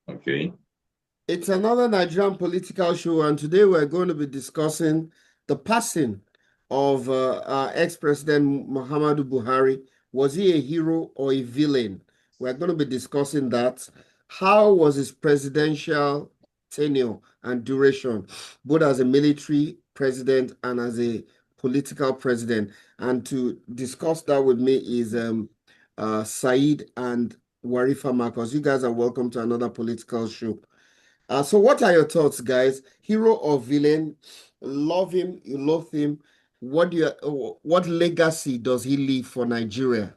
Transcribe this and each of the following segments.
Okay. It's another Nigerian political show, and today we're going to be discussing the passing of our ex-president Muhammadu Buhari. Was he a hero or a villain? We're going to be discussing that. How was his presidential tenure and duration, both as a military president and as a political president? And to discuss that with me is Said and Warifa Marcos. You guys are welcome to another political show. So what are your thoughts, guys? Hero or villain? Love him, you loathe him. What legacy does he leave for Nigeria?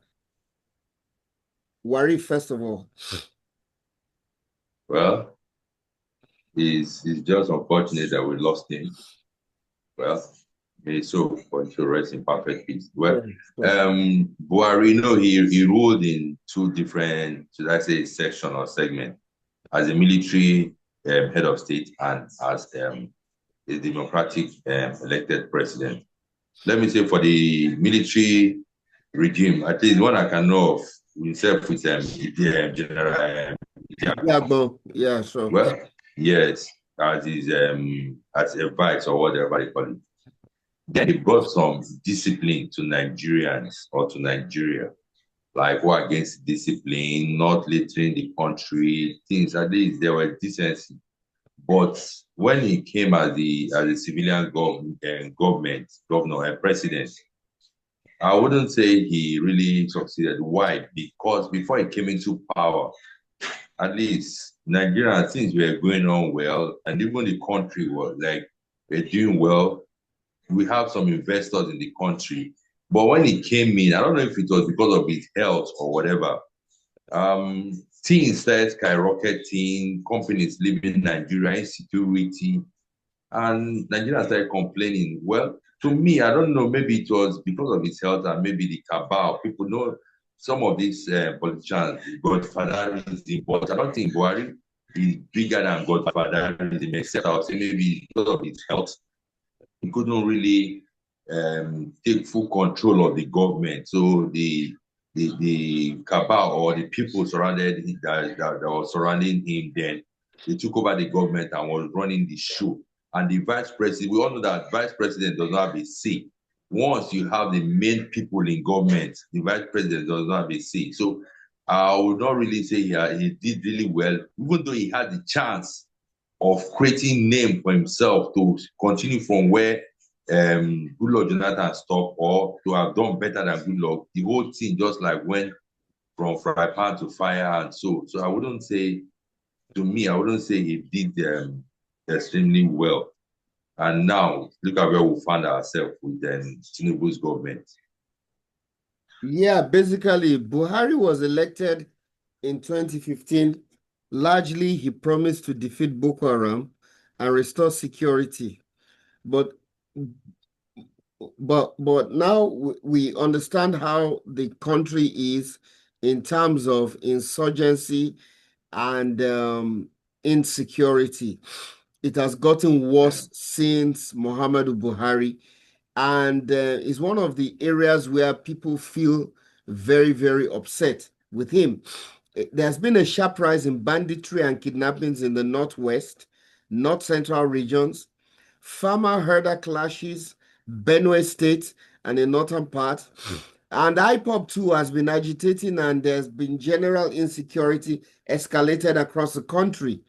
Worry, first of all. Well, it's just unfortunate that we lost him. Well, may his soul continue to rest in perfect peace. Well, Sure. Buhari, he ruled in two different, should I say, section or segment, as a military head of state and as a democratic elected president. Let me say for the military regime, at least one I can know of himself with General. Yeah, but yeah, sure. Well, yes, as his as advice or whatever you call it. Then he brought some discipline to Nigerians or to Nigeria, like war against discipline, not littering the country, things at least there was decency. But when he came as a civilian government, governor and president, I wouldn't say he really succeeded. Why? Because before he came into power, at least Nigeria things were going on well, and even the country was like we're doing well. We have some investors in the country, but when he came in, I don't know if it was because of his health or whatever. Things started skyrocketing, companies leaving Nigeria, insecurity, and Nigeria started complaining. Well, to me, I don't know, maybe it was because of his health and maybe the cabal. People know some of these politicians, godfatherism, but I don't think Buhari is bigger than godfatherism, except I would say maybe because of his health, he couldn't really take full control of the government. So the cabal or the people surrounded that was surrounding him then, they took over the government and was running the show. And the vice president, we all know that vice president does not have a say. Once you have the main people in government, the vice president does not have a say. So I would not really say he did really well, even though he had the chance of creating name for himself to continue from where Goodluck Jonathan stopped or to have done better than Goodluck. The whole thing just like went from fry pan to fire and so I wouldn't say, to me, I wouldn't say he did extremely well. And now look at where we found ourselves with Tinubu's government. Yeah, basically, Buhari was elected in 2015. Largely, he promised to defeat Boko Haram and restore security. But but now we understand how the country is in terms of insurgency and insecurity. It has gotten worse since Muhammadu Buhari, and it's one of the areas where people feel very, very upset with him. There's been a sharp rise in banditry and kidnappings in the northwest, north central regions, farmer herder clashes, Benue State, and the northern part. And IPOP too has been agitating, and there's been general insecurity escalated across the country.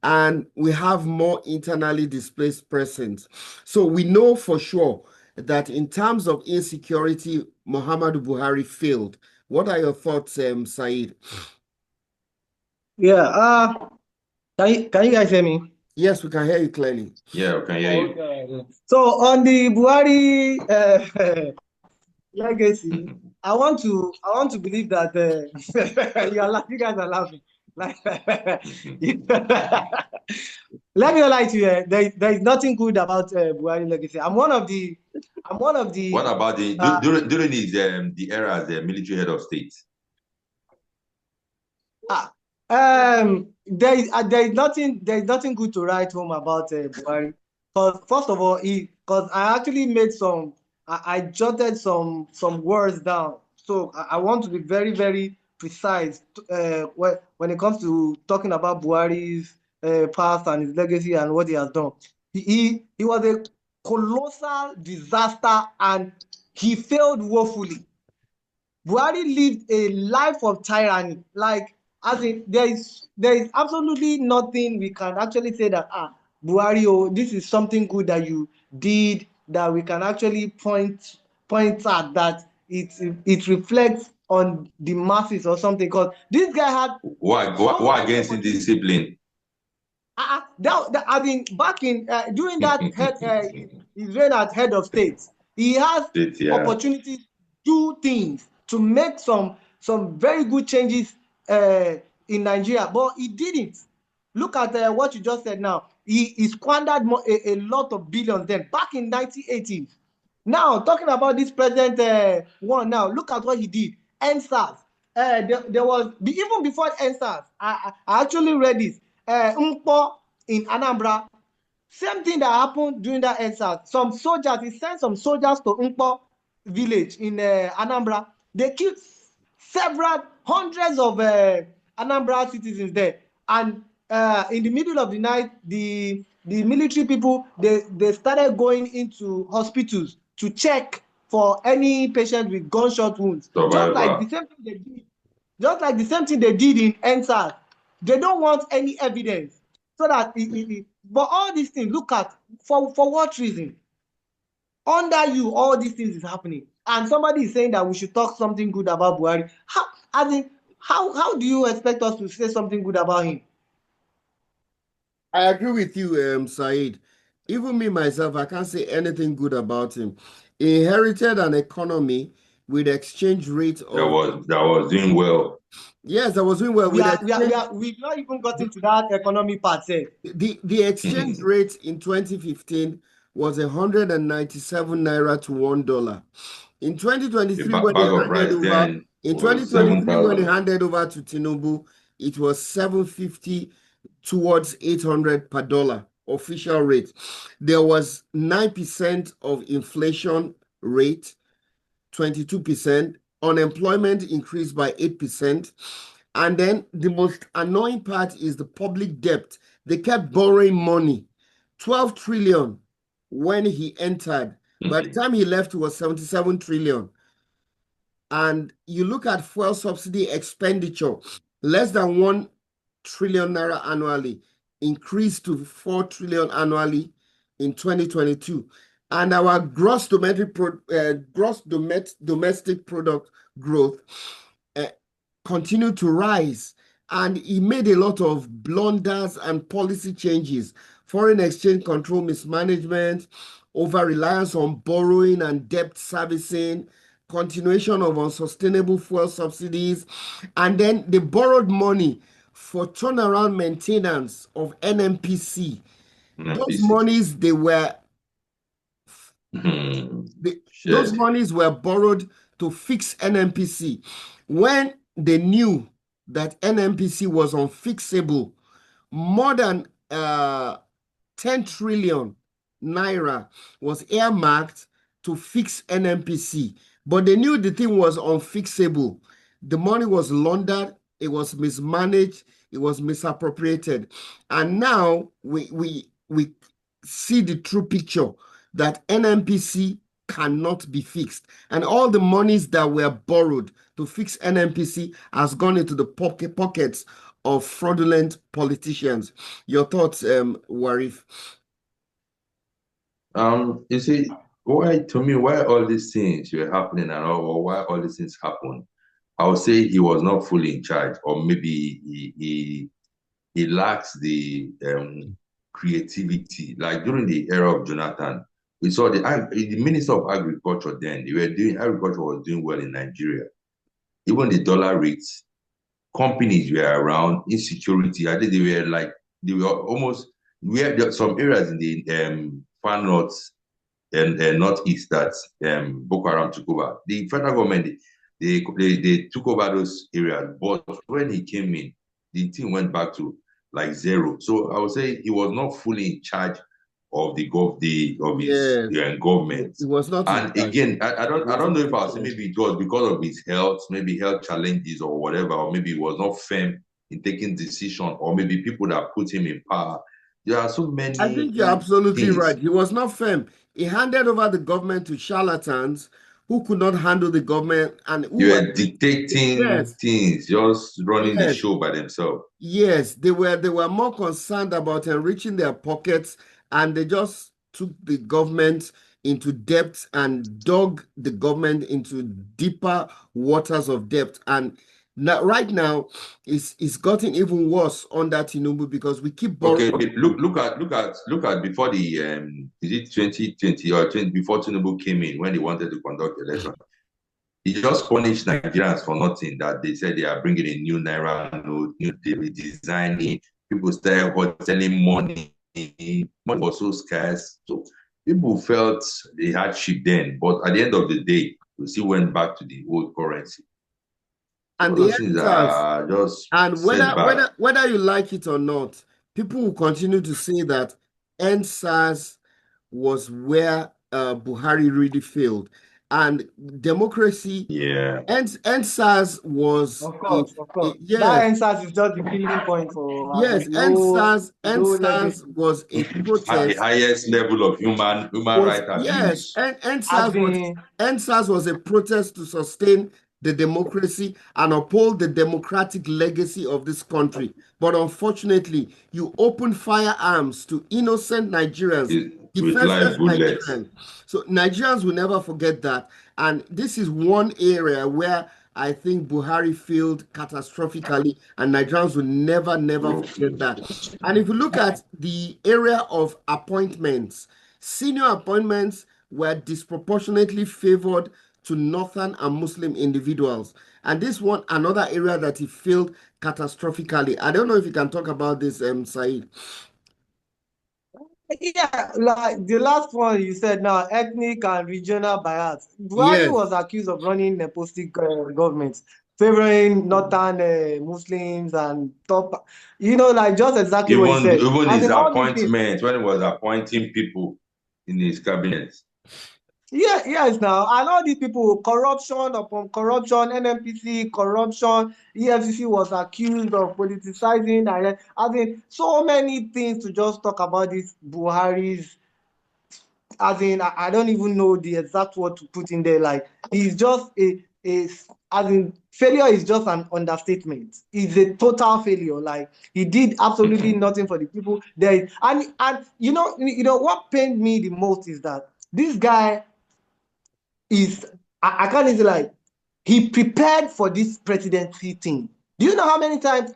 And we have more internally displaced persons. So we know for sure that in terms of insecurity, Muhammadu Buhari failed. What are your thoughts, Said? Yeah, can you guys hear me? Yes, we can hear you clearly. Yeah, we can hear you. Okay. So on the Buhari legacy, I want to believe that you guys are laughing. Like, let me lie to you. There is nothing good about Buhari legacy. I'm one of the. What about during his the era as the military head of state? There is nothing good to write home about Buhari. Because first of all, because I actually made I jotted some words down. So I want to be very, very precise when it comes to talking about Buhari's past and his legacy and what he has done. He was a colossal disaster and he failed woefully. Buhari lived a life of tyranny. Like, as in, there is absolutely nothing we can actually say that Buhari, oh, this is something good that you did that we can actually point at that it reflects on the masses or something. Because this guy had why against indiscipline? I mean, back in during that his reign as head of state, he has opportunities to do things to make some very good changes in Nigeria, but he didn't. Look at what you just said now. He squandered a lot of billions then back in 1980s. Now talking about this present one now, look at what he did. NSAS. There was even before NSAS. I actually read this. Mpo in Anambra. Same thing that happened during that NSAS. Some soldiers, he sent some soldiers to Mpo village in Anambra. They killed several hundreds of Anambra citizens there. And in the middle of the night, the military people they started going into hospitals to check for any patient with gunshot wounds. Just like the same thing they did in NSAS. They don't want any evidence so that but all these things, look at for what reason? Under you, all these things is happening, and somebody is saying that we should talk something good about Buhari. How do you expect us to say something good about him? I agree with you, Said. Even me myself, I can't say anything good about him. He inherited an economy with exchange rate of that was doing well. Yes, that was doing well. We've not even gotten to that economy part. The exchange rate in 2015 was 197 naira to $1. In 2023, when he handed over to Tinubu, it was 750 towards 800 per dollar official rate. There was 9% of inflation rate, 22%. Unemployment increased by 8%. And then the most annoying part is the public debt. They kept borrowing money, 12 trillion when he entered. By the time he left, it was 77 trillion. And you look at fuel subsidy expenditure, less than 1 trillion naira annually, increased to 4 trillion annually in 2022. And our gross domestic product growth continued to rise. And he made a lot of blunders and policy changes. Foreign exchange control mismanagement, over-reliance on borrowing and debt servicing, continuation of unsustainable fuel subsidies, and then they borrowed money for turnaround maintenance of NMPC. Those monies those monies were borrowed to fix NMPC. When they knew that NMPC was unfixable, more than 10 trillion naira was earmarked to fix NMPC. But they knew the thing was unfixable. The money was laundered, it was mismanaged, it was misappropriated. And now we see the true picture that NMPC cannot be fixed. And all the monies that were borrowed to fix NMPC has gone into the pockets of fraudulent politicians. Your thoughts, Warif? You see, why all these things were happening and or why all these things happened? I would say he was not fully in charge, or maybe he lacks the creativity. Like during the era of Jonathan, we saw the Minister of Agriculture then, agriculture was doing well in Nigeria. Even the dollar rates, companies were around, insecurity. I think they were almost, we had some areas in the far north and northeast that Boko Haram took over. The federal government, they took over those areas, but when he came in, the thing went back to like zero. So I would say he was not fully in charge of his Yes. government. It was not his And bag. again, I It don't was know not if his I'll say bag. maybe it was because of his health, maybe health challenges or whatever, or maybe he was not firm in taking decision, or maybe people that put him in power. There are so I many think you're absolutely things. right. He was not firm. He handed over the government to charlatans who could not handle the government and who You were, were dictating yes, things, just running the yes, show by themselves. yes. They were more concerned about enriching their pockets, and they just took the government into debt and dug the government into deeper waters of debt. And now, right now, it's gotten even worse under Tinubu because we keep Okay, borrowing. look at before the is it 2020 or 20 before Tinubu came in when he wanted to conduct election. He just punished Nigerians for nothing. That they said they are bringing a new naira note, new redesigning. People started selling money. Money was so scarce, so people felt the hardship then. But at the end of the day, we still went back to the old currency. So And the those things answers, are just and setback. whether you like it or not, people will continue to say that NSAS was where Buhari really failed. And democracy, Yeah. NSAS was Of course, of course. That yes, answers is just the killing point for yes, the whole NSAS legacy. was a The protest highest level of human was right yes, abuse. and As NSAS was a protest to sustain the democracy and uphold the democratic legacy of this country. But unfortunately, you open firearms to innocent Nigerians, With live defenseless bullets. Nigerians. So Nigerians will never forget that. And this is one area where I think Buhari failed catastrophically, and Nigerians will never forget that. And if you look at the area of appointments, senior appointments were disproportionately favored to Northern and Muslim individuals. And this one, another area that he failed catastrophically. I don't know if you can talk about this, Said. yeah, like the last one you said now, ethnic and regional bias. Buhari Yes, was accused of running nepotistic government, favoring northern Muslims and top, like just exactly what you said. Even As his in all these things. appointment when he was appointing people in his cabinet. Yeah, yes, now, and all these people, corruption upon corruption, NNPC corruption, EFCC was accused of politicizing, and I mean, so many things to just talk about this Buhari's. As in, I don't even know the exact word to put in there. Like, he's just as in, failure is just an understatement. He's a total failure. Like, he did absolutely nothing for the people there. And what pained me the most is that this guy is I can't even like he prepared for this presidency thing. Do you know how many times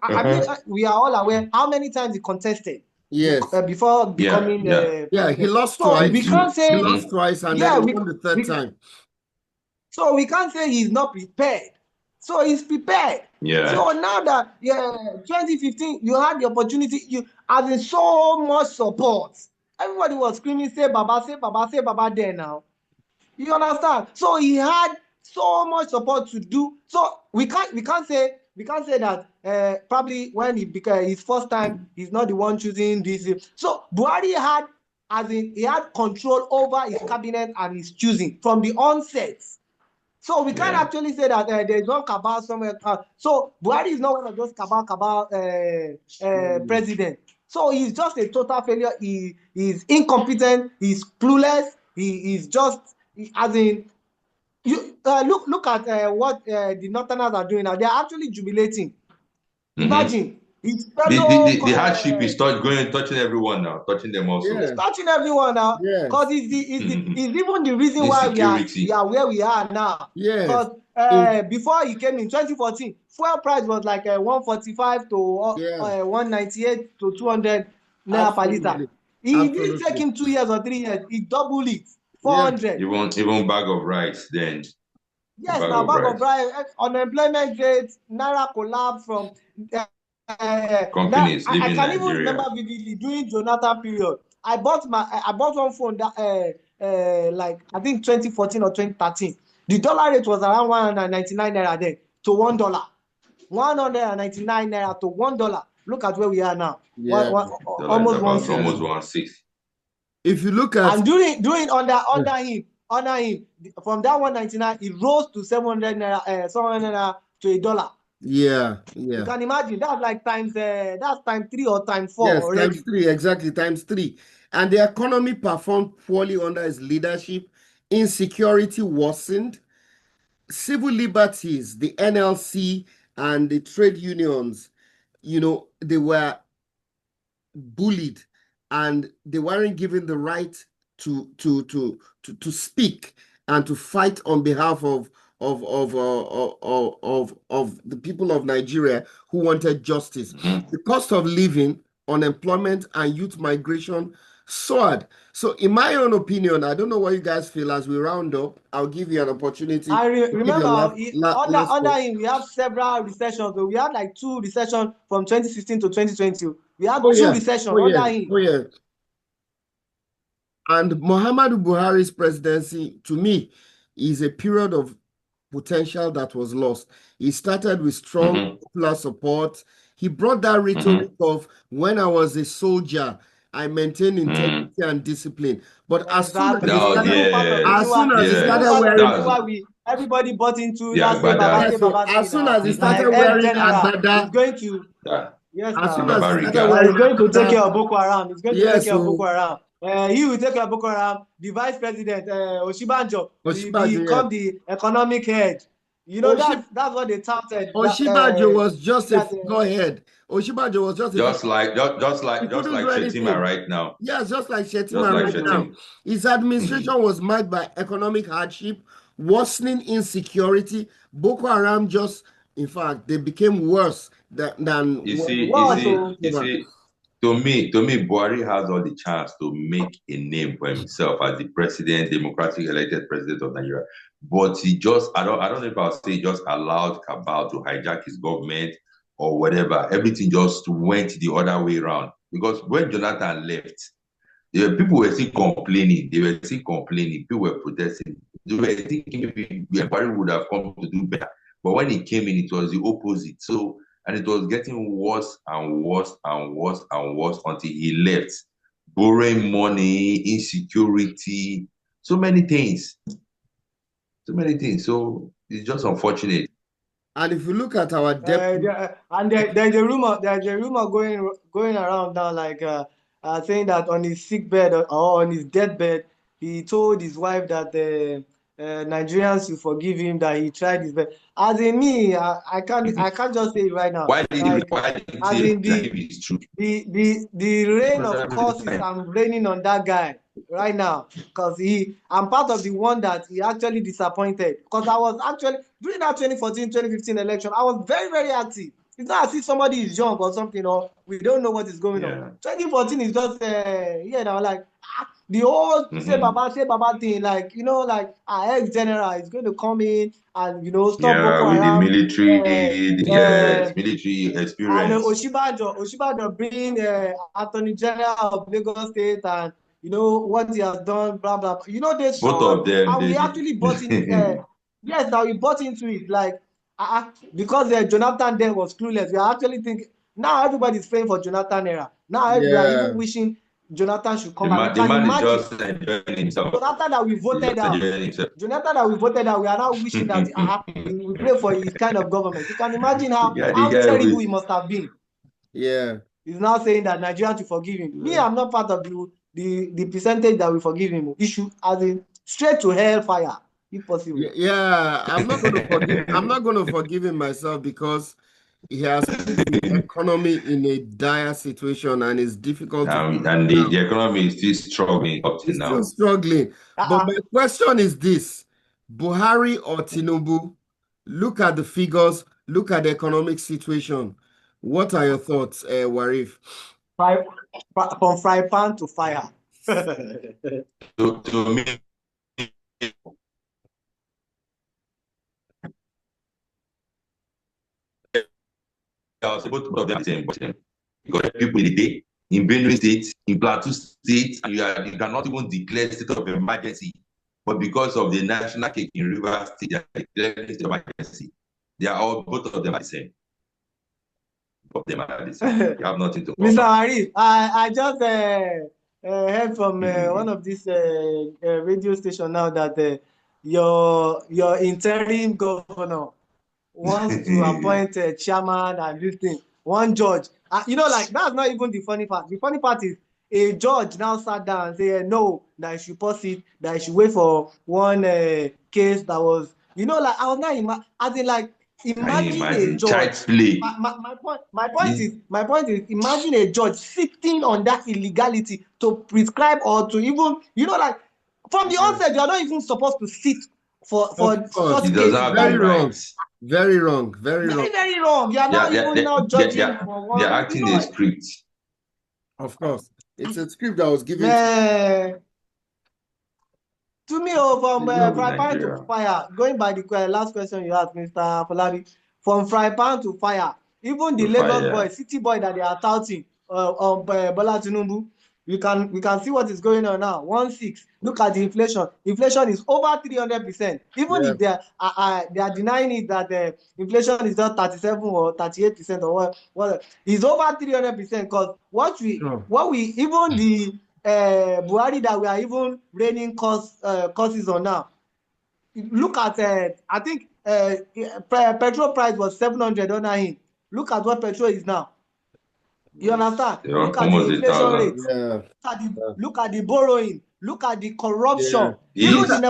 we are all aware how many times he contested yes. before Yeah, becoming yeah. Yeah, he president? lost So we twice. can't He say lost Mm-hmm. twice and then yeah he we, won the third we time. so we can't say he's not prepared. So he's prepared. Yeah. So now that 2015 you had the opportunity, you having so much support. Everybody was screaming, say Baba, say Baba, say Baba there now. You understand? So he had so much support to do. So we can't say that probably when he became his first time, he's not the one choosing this. So Buhari had, as in, he had control over his cabinet and his choosing from the onset. So we can't Yeah. actually say that there's no cabal somewhere. So Buhari is not one of those cabal president. So he's just a total failure. He is incompetent. He's clueless. He is just as in you look at what the Northerners are doing now. They are actually jubilating. Mm-hmm. Imagine his fellow The hardship is touching everyone now, touching them also. he's Yes, touching everyone now because yes, he's even the reason why we Insecurity. are where we are now. yes. Because In, before he came in 2014, fuel price was like 145 to yeah, 198 to 200 naira per liter. absolutely. It didn't take Absolutely. him 2 years or 3 years. He doubled it, Yeah. 400. Even bag of rice then. A Yes, bag now of bag of rice. rice, unemployment rate, naira collapse from. Now Companies I leaving can even remember Nigeria. vividly during Jonathan period. I bought one phone that like I think 2014 or 2013. The dollar rate was around 199 naira then to $1. 199 naira to $1. Look at where we are now. Yeah. Dollar is Almost about 160. almost 160. If you look at and during under him from that 199, it rose to 700 naira to $1. yeah. You can imagine that's like times that's times 3 or times 4 Yes, already. times 3, exactly, times 3. And the economy performed poorly under his leadership. Insecurity worsened. Civil liberties, the NLC and the trade unions, they were bullied and they weren't given the right to speak and to fight on behalf of the people of Nigeria who wanted justice. The cost of living, unemployment, and youth migration soared. So, in my own opinion, I don't know what you guys feel as we round up. I'll give you an opportunity. I remember under Last him, we have several recessions. So we had like 2 recessions from 2016 to 2020. We had Oh, 2 yeah. recessions Oh, under yeah. him. Oh, yeah. And Muhammadu Buhari's presidency, to me, is a period of potential that was lost. He started with strong popular support. He brought that rhetoric of when I was a soldier, I maintained integrity and discipline. But as soon as Exactly. he So started, even part of the as soon as he started part of the wearing, reason why everybody bought into Yeah, that say Baba yes, say so Baba say as soon now, as he like started wearing ex-general is agbada, going to yes as soon now. as he started That wearing is going to take agbada, care of Boko Haram. He's going to take yes, care of Boko so Haram. He will take care of Boko Haram. The vice president, Oshibanjo, will Oshibajo, become the economic head. You know, yeah. that's what they touted. Oshibajo was just a That figurehead. Oshibajo was just a just figurehead. like He just couldn't like do Shetima anything. right now. Yes, just like Just Shetima like right now. Shetima. His administration was marked by economic hardship, worsening insecurity. Boko Haram in fact, they became worse than You when see, he you what? took see, Oh, you over. see, to me, Buhari has all the chance to make a name for himself as the president, democratic elected president of Nigeria. But he just, I don't know if I'll say he just allowed Cabal to hijack his government or whatever. Everything just went the other way around. Because when Jonathan left, people were still complaining. They were still complaining. People were protesting. They were thinking maybe Buhari would have come to do better. But when he came in, it was the opposite. So, and it was getting worse and worse and worse and worse until he left. Borrowing money, insecurity, so many things. So many things. So it's just unfortunate. And if you look at our debt, and there's a rumor going around now, like saying that on his sick bed or on his deathbed, he told his wife that Nigerians should forgive him, that he tried his best. As in me, I can't just say it right now. Why did he As say in that if it's true? the rain of curses I'm raining on that guy right now, because I'm part of the one that he actually disappointed, because I was actually during that 2014-2015 election, I was very, very active. It's not as if somebody is young or something, or we don't know what is going on. 2014 is just like the whole say Baba thing, like like our ex-general is going to come in and stop Yeah, Boko with the Haram. military, Uh, military and experience. Oshibajo being Attorney General of Lagos State, and what he has done, blah blah. They Both saw, of them, and we they actually bought in. Yes, now we bought into it, like because Jonathan then was clueless. We are actually thinking now everybody's praying for Jonathan era. Now we are even yeah, wishing Jonathan should come back. You the can man is imagine just enjoying himself. Jonathan that we He's voted just out. enjoying himself. Jonathan that we voted out, we are now wishing that we pray for his kind of government. You can imagine The how guy terrible with he must have been. yeah. He's now saying that Nigeria to forgive him. Me, I'm not part of the percentage that we forgive him. He should, as in, straight to hellfire, if possible. Yeah, I'm not going to forgive. I'm not going to forgive him myself because he has put the economy in a dire situation and it's difficult to and now. the economy is still struggling up to He's still now. struggling. But my question is this: Buhari or Tinubu? Look at the figures. Look at the economic situation. What are your thoughts, Warif? From fry pan to fire. To me, both of them are the same, because people in the day in Benue State, in Plateau State, you cannot even declare state of emergency. But because of the national cake in River State, they are declaring state of emergency. Both of them are the same. Both of them are the same. You have nothing to Mr. cover. Arif, I just heard from one of these radio station now that your interim governor wants to appoint a chairman and this thing, one judge. Like that's not even the funny part. The funny part is a judge now sat down and said, no, that I should pause it, that I should wait for one case that was, like I was not as in like imagine a judge. My point is imagine a judge sitting on that illegality to prescribe or to even, like from the onset, you are not even supposed to sit for such cases. Very wrong. Very wrong. Very wrong. You are not even now judging for one. They're acting a script. Of course. It's a script that was given to me, from fry pan to fire, going by the last question you asked, Mr. Folabi, from fry pan to fire, even the Lagos boy, city boy that they are touting on Bola Tinubu, we can see what is going on now. 1.6. Look at the inflation. Inflation is over 300%. Even if they are denying it that the inflation is just 37 or 38% or what, it's over 300%. Because what we even the Buhari that we are even raining courses on now. Look at I think petrol price was 700 under him. Look at what petrol is now. You understand? Look at the inflation rate. Look at the borrowing. Look at the corruption. Look at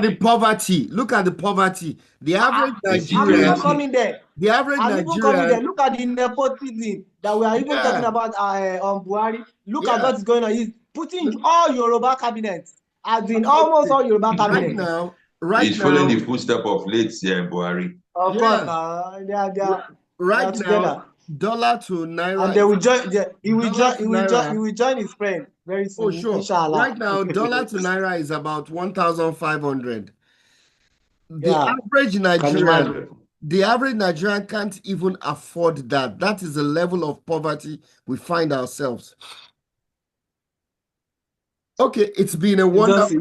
the poverty. Look at the poverty. The average Nigerian. I'm coming there. The average Nigerian. Look at the nepotism that we are even talking about on Buhari. Look at what is going on. He's putting all Yoruba cabinets, as in almost all Yoruba cabinets. He's following the footsteps of late Buhari. Of course, they are right now, dollar to naira. And they will join. He will join his friend very soon. Oh, sure. Inshallah. Right now, dollar to naira is about 1,500. The average Nigerian can't even afford that. That is the level of poverty we find ourselves. Okay, it's been a wonderful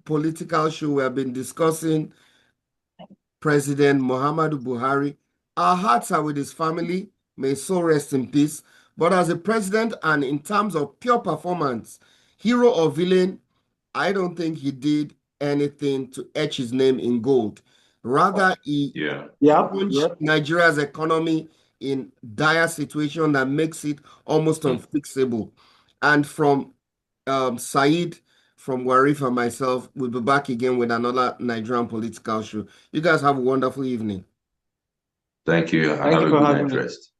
political show. We have been discussing President Muhammadu Buhari. Our hearts are with his family. May his soul rest in peace. But as a president and in terms of pure performance, hero or villain, I don't think he did anything to etch his name in gold. Rather, he punched Nigeria's economy in dire situation that makes it almost unfixable. And from Said, from Warif and myself, we'll be back again with another Nigerian political show. You guys have a wonderful evening. Thank you. Have a good night rest.